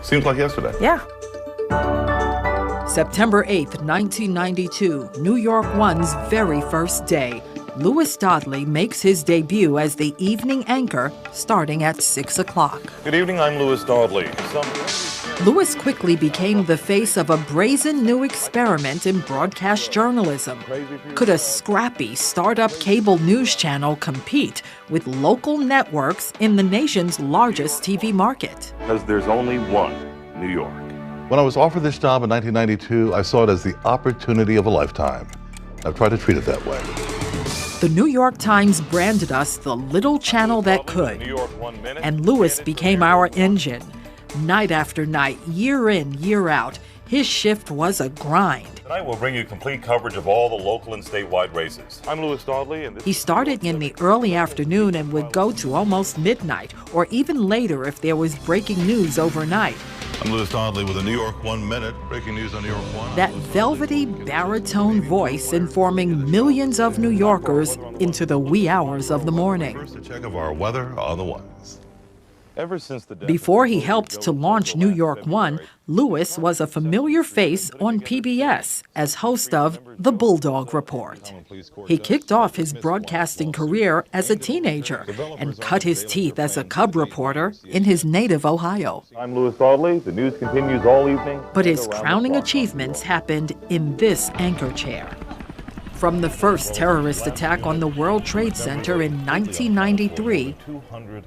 Seems like yesterday. Yeah. September 8th, 1992, New York One's very first day. Louis Dodley makes his debut as the evening anchor starting at 6 o'clock. Good evening, I'm Louis Dodley. Louis quickly became the face of a brazen new experiment in broadcast journalism. Could a scrappy startup cable news channel compete with local networks in the nation's largest TV market? Because there's only one, New York. When I was offered this job in 1992, I saw it as the opportunity of a lifetime. I've tried to treat it that way. The New York Times branded us the little channel that could, and Louis became our engine. Night after night, year in, year out, his shift was a grind. Tonight we'll bring you complete coverage of all the local and statewide races. I'm Louis Dodley, and He started in the early afternoon and would go to almost midnight, or even later if there was breaking news overnight. I'm Louis Dodley with a New York 1 Minute. Breaking news on New York 1. That velvety baritone voice informing millions of New Yorkers into the wee hours of the morning. First, a check of our weather on the ones. ever since the death Before he helped to launch New York One, Louis was a familiar face on PBS as host of The Bulldog Report. He kicked off his broadcasting career as a teenager and cut his teeth as a cub reporter in his native Ohio. I'm Louis Dodley. The news continues all evening. But his crowning achievements happened in this anchor chair. From the first terrorist attack on the World Trade Center in 1993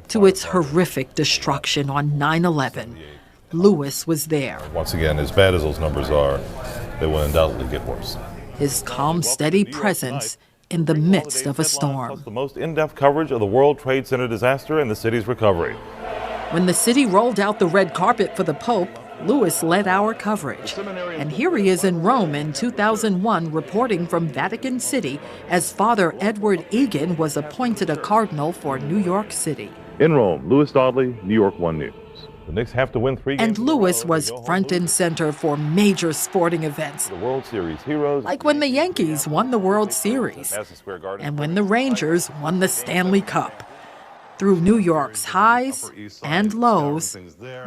to its horrific destruction on 9/11, Louis was there. Once again, as bad as those numbers are, they will undoubtedly get worse. His calm, steady presence in the midst of a storm. The most in-depth coverage of the World Trade Center disaster and the city's recovery. When the city rolled out the red carpet for the Pope, Louis led our coverage. And here he is in Rome in 2001 reporting from Vatican City as Father Edward Egan was appointed a cardinal for New York City. In Rome, Louis Dodley, New York One News. The Knicks have to win 3 games. And Louis was front and center for major sporting events, The World Series heroes. like when the Yankees won the World Series and when the Rangers won the Stanley Cup. Through New York's highs and lows,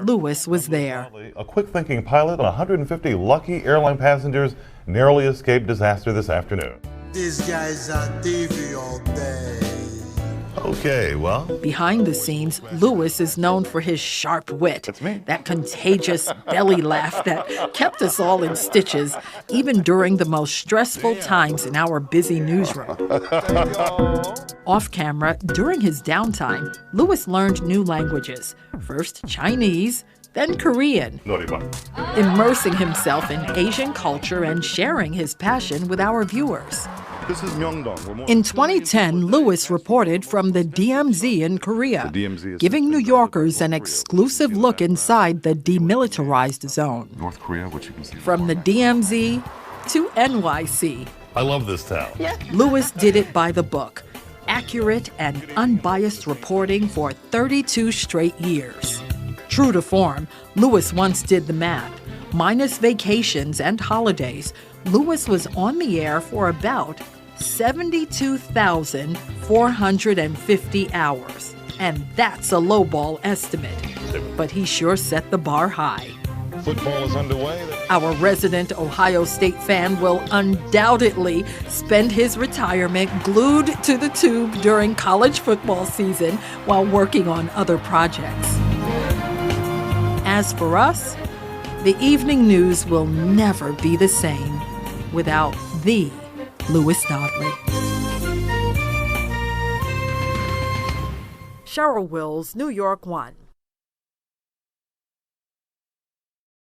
Louis was there. A quick-thinking pilot and 150 lucky airline passengers narrowly escaped disaster this afternoon. These guys on TV all day. Okay, well, Behind the scenes, Louis is known for his sharp wit, That's me. that contagious belly laugh that kept us all in stitches, even during the most stressful times in our busy newsroom. Off camera, during his downtime, Louis learned new languages, first Chinese, then Korean, immersing himself in Asian culture and sharing his passion with our viewers. this is Myeongdong. In 2010, Louis reported from the DMZ in Korea, giving New Yorkers an exclusive look inside the demilitarized zone. North Korea, which you can see. From the DMZ to NYC, I love this town. Louis did it by the book. Accurate and unbiased reporting for 32 straight years. True to form, Louis once did the math. Minus vacations and holidays, Louis was on the air for about 72,450 hours. And that's a lowball estimate. But he sure set the bar high. Football is underway. Our resident Ohio State fan will undoubtedly spend his retirement glued to the tube during college football season while working on other projects. As for us, the evening news will never be the same without the Louis Dodley. Cheryl Wills, New York One.